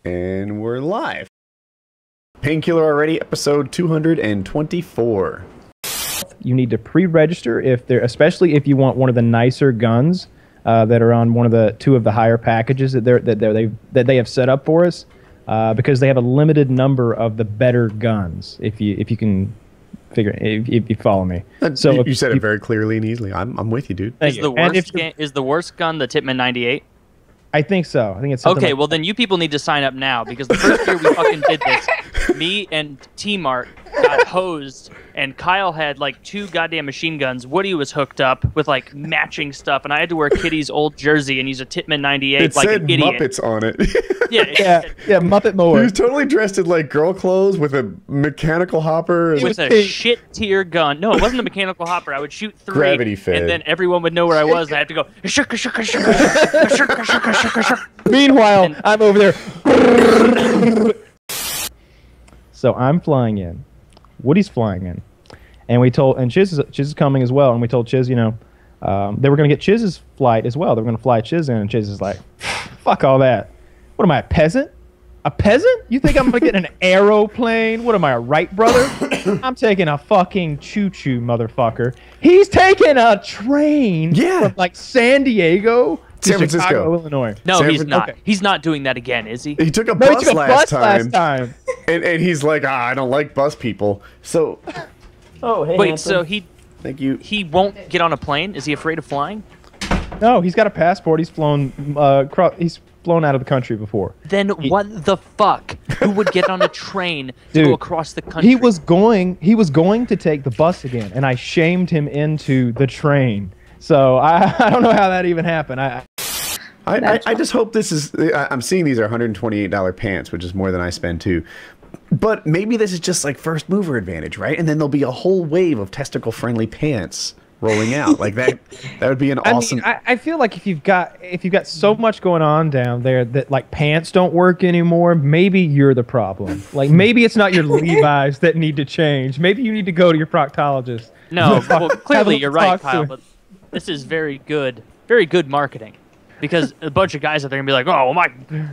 And we're live. Painkiller Already, episode 224. You need to pre-register especially if you want one of the nicer guns that are on one of the two of the higher packages that they have set up for us, because they have a limited number of the better guns. If you can figure, if you follow me. So you said it very clearly and easily. I'm with you, dude. Is the worst gun the Tippmann 98? I think so. I think it's okay. Well, then you people need to sign up now, because the first year we fucking did this, me and T-Mark got hosed, and Kyle had like 2 goddamn machine guns. Woody was hooked up with like matching stuff, and I had to wear Kitty's old jersey and use a Tippmann 98 it like said an idiot. Muppets on it. yeah, Muppet Mower. He was totally dressed in like girl clothes with a mechanical hopper. With a shit tier gun. No, it wasn't a mechanical hopper. I would shoot 3, gravity fed, and then everyone would know where I was. And I had to go. Meanwhile, I'm over there. So I'm flying in. Woody's flying in, and Chiz is coming as well. And we told Chiz, they were going to get Chiz's flight as well. They were going to fly Chiz in, and Chiz is like, "Fuck all that. What am I, a peasant? A peasant? You think I'm going to get an aeroplane? What am I, a Wright brother? I'm taking a fucking choo-choo, motherfucker. He's taking a train from like San Diego to San Francisco, Chicago, Illinois. No, he's not. Okay. He's not doing that again, is he? He took a bus, last time. And he's like, I don't like bus people. So, hey, wait, handsome. So thank you. He won't get on a plane? Is he afraid of flying? No, he's got a passport. He's flown. He's flown out of the country before. Then what the fuck? Who would get on a train to go across the country? He was going to take the bus again, and I shamed him into the train. So I don't know how that even happened. I just hope this is. I'm seeing these are $128 pants, which is more than I spend too. But maybe this is just like first mover advantage, right? And then there'll be a whole wave of testicle-friendly pants rolling out like that. That would be an awesome. I feel like if you've got so much going on down there that like pants don't work anymore, maybe you're the problem. Like maybe it's not your Levi's that need to change. Maybe you need to go to your proctologist. No, well, clearly you're right, Kyle. But this is very good marketing. Because a bunch of guys out there are going to be like, oh, my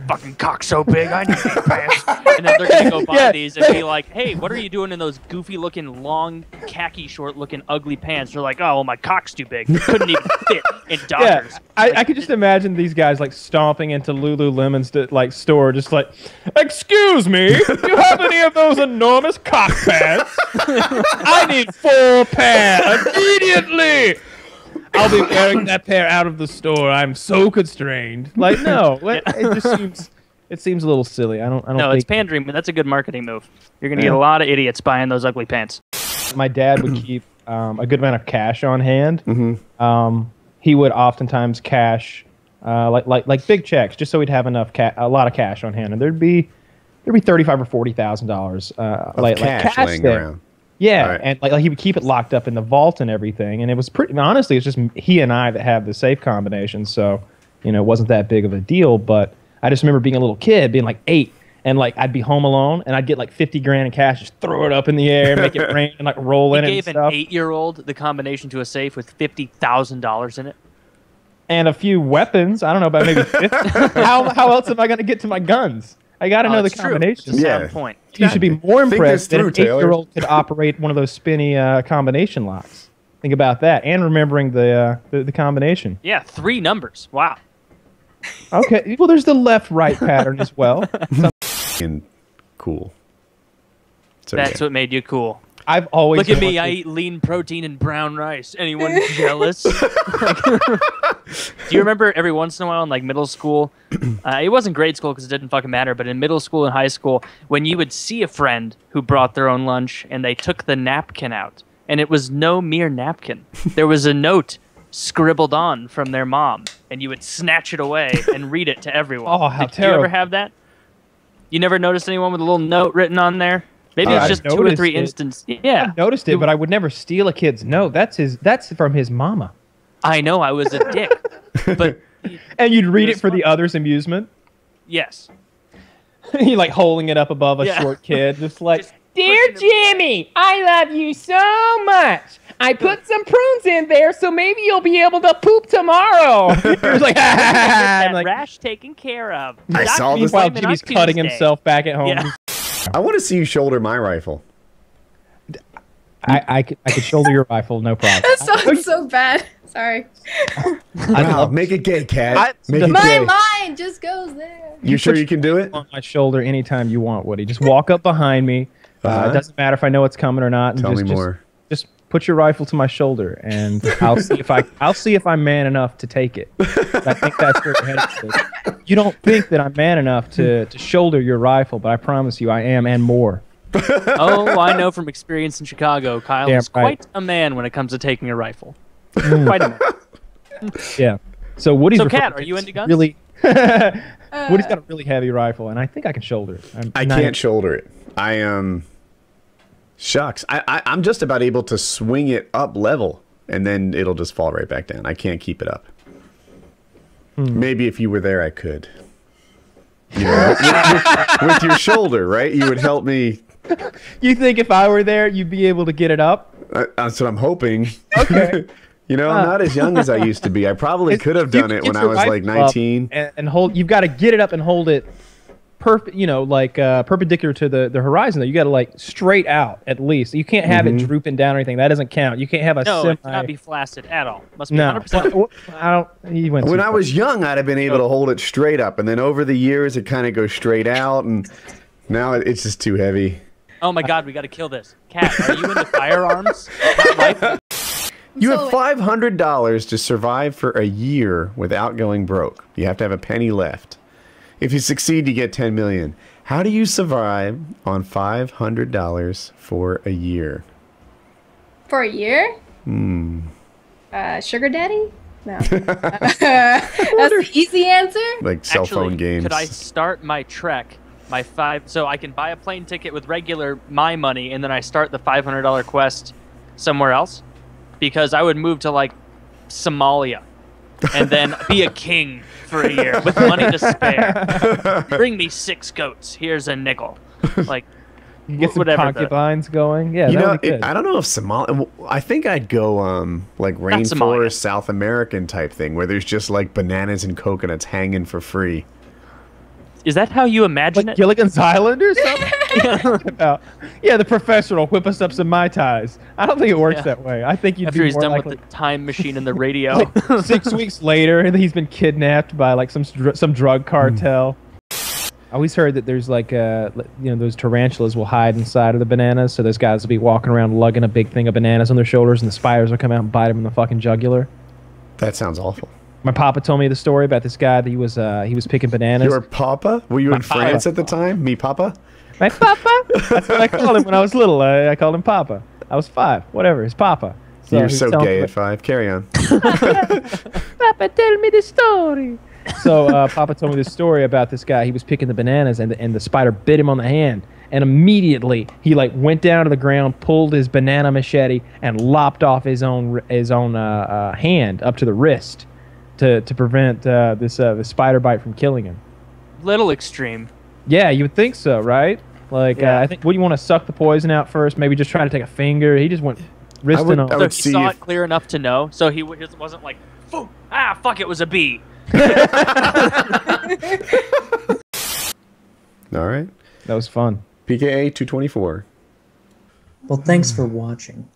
fucking cock's so big, I need these pants. And then they're going to go buy these and be like, hey, what are you doing in those goofy-looking, long, khaki short-looking, ugly pants? They're like, oh, well, my cock's too big. Couldn't even fit in Dodgers. Yeah, I could just imagine these guys, like, stomping into Lululemon's store, just like, excuse me, do you have any of those enormous cock pants? I need 4 pairs immediately. I'll be wearing that pair out of the store. I'm so constrained. Like, no, it seems a little silly. I don't. No, it's pandering, but that's a good marketing move. You're gonna get a lot of idiots buying those ugly pants. My dad would keep a good amount of cash on hand. Mm-hmm. He would oftentimes cash like big checks, just so he'd have a lot of cash on hand, and there'd be $35,000 or $40,000 like cash laying there. around. Yeah, right. And like he would keep it locked up in the vault and everything, and it was honestly, it's just he and I that have the safe combination, so it wasn't that big of a deal. But I just remember being a little kid, being like 8, and like I'd be home alone, and I'd get like 50 grand in cash, just throw it up in the air, make it rain, and like roll in it. He gave an 8-year-old the combination to a safe with $50,000 in it, and a few weapons. I don't know about maybe 50. How else am I going to get to my guns? I got to know the combination. Yeah, point. You should be more impressed that an 8-year-old could operate one of those spinny combination locks. Think about that, and remembering the combination. Yeah, 3 numbers. Wow. Okay, well, there's the left-right pattern as well. And cool. So, that's what made you cool. I've always look at me. I eat lean protein and brown rice. Anyone jealous? Do you remember every once in a while in like middle school? It wasn't grade school because it didn't fucking matter. But in middle school and high school, when you would see a friend who brought their own lunch and they took the napkin out, and it was no mere napkin. There was a note scribbled on from their mom, and you would snatch it away and read it to everyone. Oh, how terrible! Did you ever have that? You never noticed anyone with a little note written on there? Maybe it's just 2 or 3 instances. Yeah, I noticed it, but I would never steal a kid's note. That's from his mama. I know, I was a dick, but and you'd read it for the others' amusement. Yes. You like holding it up above a short kid, just like Dear Jimmy, I love you so much. I put some prunes in there, so maybe you'll be able to poop tomorrow. He was like, that rash taken care of. I saw this. While Jimmy's cutting himself back at home. Yeah. I want to see you shoulder my rifle. I could shoulder your rifle, no problem. That sounds so bad. Sorry. Wow, make it gay, Cat. Make it My gay. mind just goes there. You sure you can do it? On my shoulder anytime you want, Woody. Just walk up behind me. It doesn't matter if I know it's coming or not. And Tell me more. Just put your rifle to my shoulder, and I'll see if I'm man enough to take it. I think that's where your head is. You don't think that I'm man enough to shoulder your rifle, but I promise you, I am, and more. Oh, I know from experience in Chicago, Kyle is quite a man when it comes to taking a rifle. Quite a man. Yeah. So Woody's. So, Kat, are you into guns? Really? Woody's got a really heavy rifle, and I think I can shoulder it. I can't shoulder it. I am. Shucks. I'm just about able to swing it up level, and then it'll just fall right back down. I can't keep it up. Maybe if you were there, I could. You know, with your shoulder, right? You would help me. You think if I were there, you'd be able to get it up? That's what I'm hoping. Okay. You know, I'm not as young as I used to be. I probably could have done it when I was like 19. And hold. You've got to get it up and hold it perfect. You know, like perpendicular to the horizon. Though you got to like straight out at least. You can't have it drooping down or anything. That doesn't count. You can't have a No, semi. it cannot be flaccid at all. Must be No. 100%. I don't. He went. When I was young, I'd have been able to hold it straight up, and then over the years, it kind of goes straight out, and now it's just too heavy. Oh my God, we got to kill this. Kat, are you into firearms? You have $500 to survive for a year without going broke. You have to have a penny left. If you succeed, you get $10 million. How do you survive on $500 for a year? For a year? Sugar daddy? No. That's the easy answer? Like cell phone games. Could I start my trek, so I can buy a plane ticket with regular my money, and then I start the $500 quest somewhere else? Because I would move to like Somalia and then be a king for a year with money to spare. Bring me 6 goats. Here's a nickel. Like, you get some whatever. concubines going. Yeah, you that know, would be good. I don't know if Somalia. I think I'd go like rainforest South American type thing where there's just like bananas and coconuts hanging for free. Is that how you imagine like it? Gilligan's Island or something? Yeah, the professor will whip us up some Mai Tais. I don't think it works that way. I think you'd After be he's more done likely... with the time machine and the radio. 6 weeks later, and he's been kidnapped by like some drug cartel. I always heard that there's like those tarantulas will hide inside of the bananas, so those guys will be walking around lugging a big thing of bananas on their shoulders, and the spiders will come out and bite them in the fucking jugular. That sounds awful. My papa told me the story about this guy that he was picking bananas. Your papa? Were you in France at the time? Me papa? My papa? That's what I called him when I was little. I called him Papa. I was 5. Whatever, his Papa. So You're so gay at 5. Carry on. Papa, tell me the story. So Papa told me this story about this guy. He was picking the bananas, and the spider bit him on the hand. And immediately he like went down to the ground, pulled his banana machete, and lopped off his own hand up to the wrist to prevent this spider bite from killing him. Little extreme. Yeah, you would think so, right? Like I think, what do you want to suck the poison out first? Maybe just try to take a finger. He just went wristing on. So he saw it clear enough to know. So he wasn't like, fuck, it was a bee. All right. That was fun. PKA 224. Well, thanks for watching.